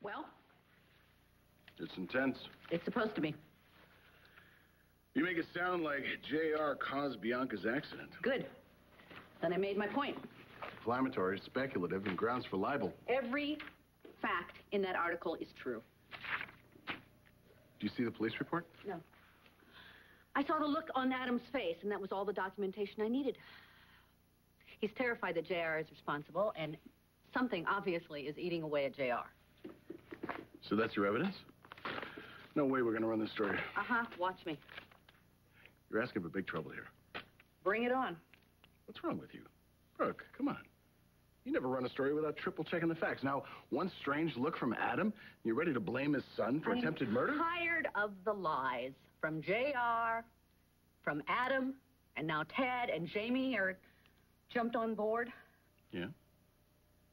Well? It's intense. It's supposed to be. You make it sound like J.R. caused Bianca's accident. Good. Then I made my point. Inflammatory, speculative, and grounds for libel. Every fact in that article is true. Do you see the police report? No. I saw the look on Adam's face, and that was all the documentation I needed. He's terrified that J.R. is responsible, and something obviously is eating away at J.R. So that's your evidence? No way we're going to run this story. Uh-huh. Watch me. You're asking for big trouble here. Bring it on. What's wrong with you? Brooke, come on. You never run a story without triple-checking the facts. Now, one strange look from Adam, you're ready to blame his son for attempted murder? I'm tired of the lies from J.R., from Adam, and now Ted and Jamie are jumped on board. Yeah?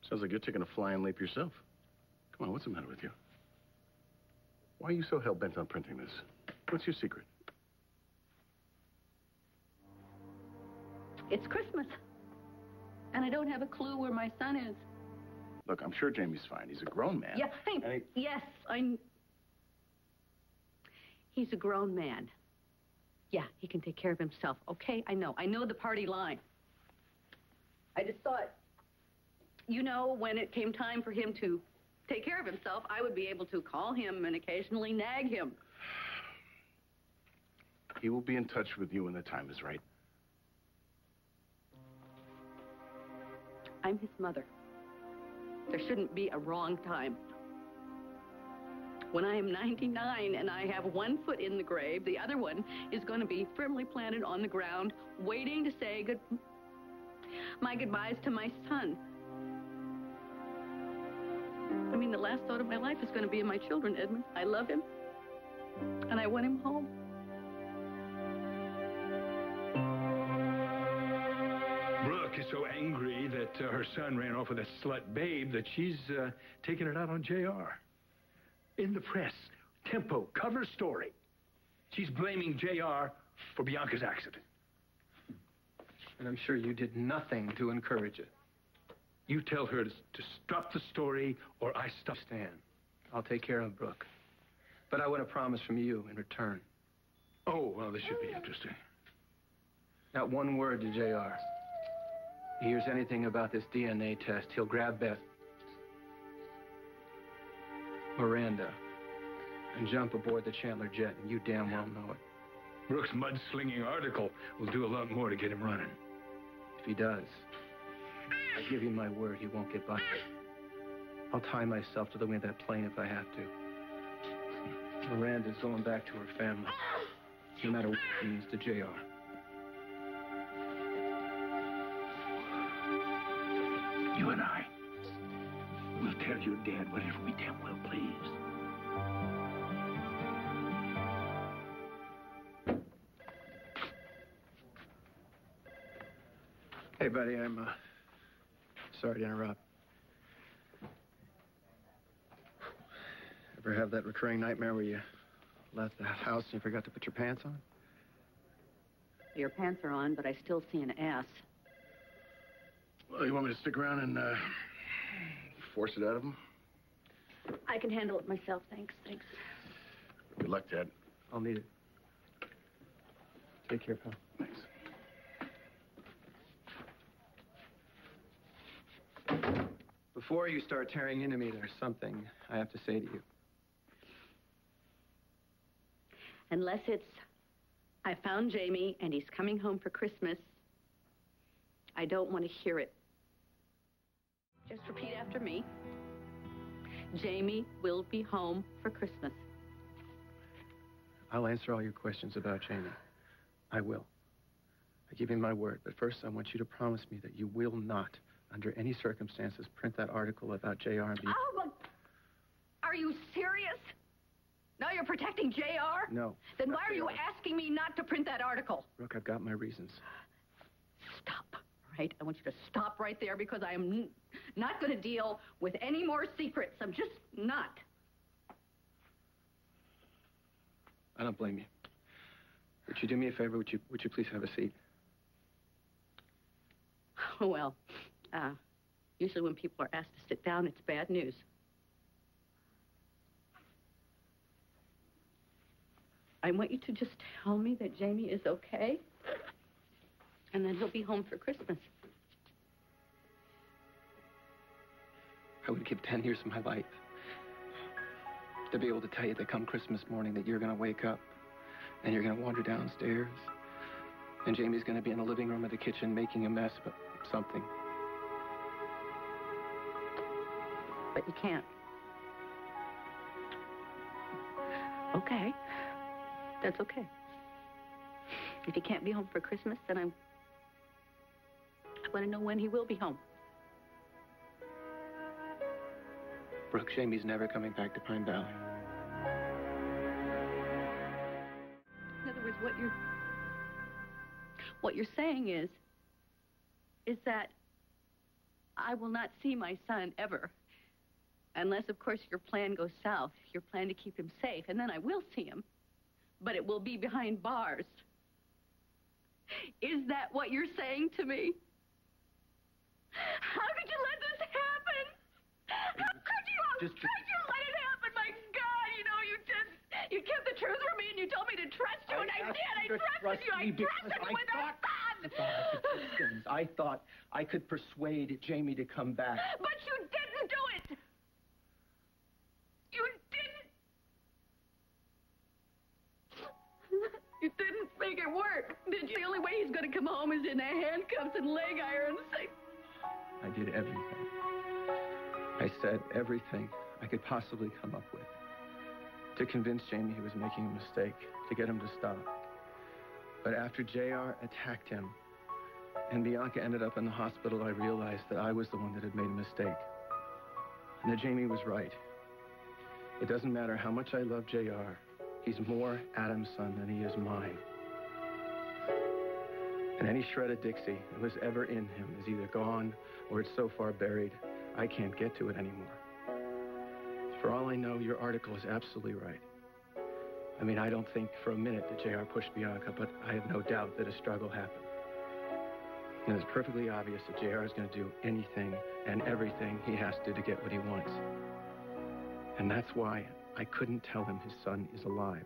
Sounds like you're taking a flying leap yourself. Come on, what's the matter with you? Why are you so hell-bent on printing this? What's your secret? It's Christmas. And I don't have a clue where my son is. Look, I'm sure Jamie's fine. He's a grown man. Yeah, yes, he's a grown man. Yeah, he can take care of himself. Okay, I know the party line. I just thought, when it came time for him to take care of himself, I would be able to call him and occasionally nag him. He will be in touch with you when the time is right. I'm his mother. There shouldn't be a wrong time. When I am 99 and I have one foot in the grave, the other one is going to be firmly planted on the ground, waiting to say my goodbyes to my son. I mean, the last thought of my life is going to be in my children, Edmund. I love him, and I want him home. Brooke is so angry that her son ran off with a slut babe that she's taking it out on J.R. In the press, Tempo, cover story. She's blaming J.R. for Bianca's accident. And I'm sure you did nothing to encourage it. You tell her to stop the story or I stop. Stan, I'll take care of Brooke. But I want a promise from you in return. Oh, well, this should be interesting. Not one word to J.R. He hears anything about this DNA test, he'll grab Beth, Miranda, and jump aboard the Chandler jet, and you damn well know it. Brooke's mudslinging article will do a lot more to get him running. If he does, I give you my word he won't get by. I'll tie myself to the wing of that plane if I have to. Miranda's going back to her family, no matter what it means to J.R. You and I will tell your dad whatever we damn well please. Hey, buddy, I'm sorry to interrupt. Ever have that recurring nightmare where you left the house and you forgot to put your pants on? Your pants are on, but I still see an ass. Well, you want me to stick around and force it out of him? I can handle it myself, thanks. Good luck, Ted. I'll need it. Take care, pal. Thanks. Before you start tearing into me, there's something I have to say to you. Unless it's, I found Jamie and he's coming home for Christmas, I don't want to hear it. Just repeat after me. Jamie will be home for Christmas. I'll answer all your questions about Jamie. I will. I give you my word, but first I want you to promise me that you will not, under any circumstances, print that article about J.R. and Oh, but are you serious? Now you're protecting J.R.? No. Then why are you asking me not to print that article? Brooke, I've got my reasons. Stop, right? I want you to stop right there because I am not going to deal with any more secrets. I'm just not. I don't blame you. Would you do me a favor? Would you please have a seat? Well, usually when people are asked to sit down, it's bad news. I want you to just tell me that Jamie is okay, and then he'll be home for Christmas. I would give 10 years of my life to be able to tell you that come Christmas morning that you're going to wake up and you're going to wander downstairs and Jamie's going to be in the living room or the kitchen making a mess about something. But you can't. Okay. That's okay. If he can't be home for Christmas, then I want to know when he will be home. Brooke, Jamie's never coming back to Pine Valley. In other words, what you're saying is that I will not see my son ever. Unless, of course, your plan goes south. Your plan to keep him safe. And then I will see him. But it will be behind bars. Is that what you're saying to me? How could you let this happen? How could you? How could you let it happen? My God, you kept the truth from me and you told me to trust you, and I did. I trusted you. I trusted you with our son. I thought I could persuade Jamie to come back. But you didn't do it. You didn't. You didn't make it work, did you? The only way he's going to come home is in handcuffs and leg irons. I did everything. I said everything I could possibly come up with to convince Jamie he was making a mistake, to get him to stop. But after JR attacked him and Bianca ended up in the hospital, I realized that I was the one that had made a mistake. And that Jamie was right. It doesn't matter how much I love JR. He's more Adam's son than he is mine. And any shred of Dixie that was ever in him is either gone or it's so far buried, I can't get to it anymore. For all I know, your article is absolutely right. I mean, I don't think for a minute that JR pushed Bianca, but I have no doubt that a struggle happened. And it's perfectly obvious that JR is going to do anything and everything he has to get what he wants. And that's why I couldn't tell him his son is alive.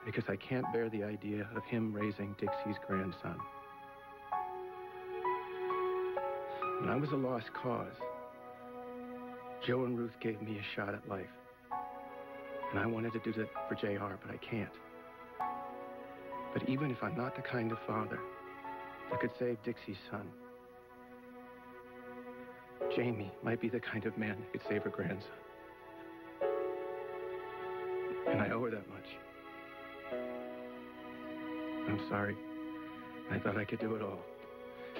Because I can't bear the idea of him raising Dixie's grandson. When I was a lost cause, Joe and Ruth gave me a shot at life. And I wanted to do that for JR, but I can't. But even if I'm not the kind of father that could save Dixie's son, Jamie might be the kind of man that could save her grandson. And I owe her that much. I'm sorry. I thought I could do it all.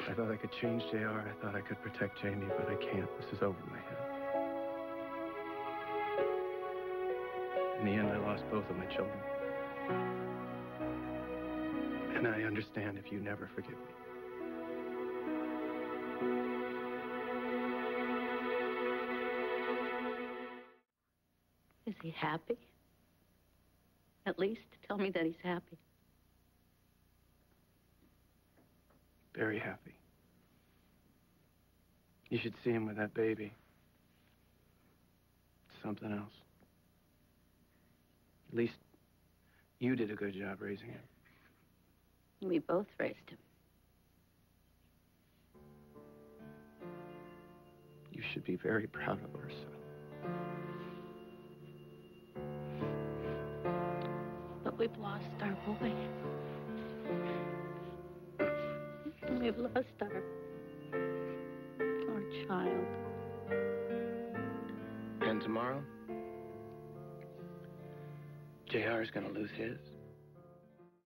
I thought I could change JR. I thought I could protect Jamie, but I can't. This is over my head. In the end, I lost both of my children. And I understand if you never forgive me. Is he happy? At least tell me that he's happy. Very happy. You should see him with that baby. It's something else. At least you did a good job raising him. We both raised him. You should be very proud of our son. But we've lost our boy. We've lost our child. And tomorrow, JR is going to lose his.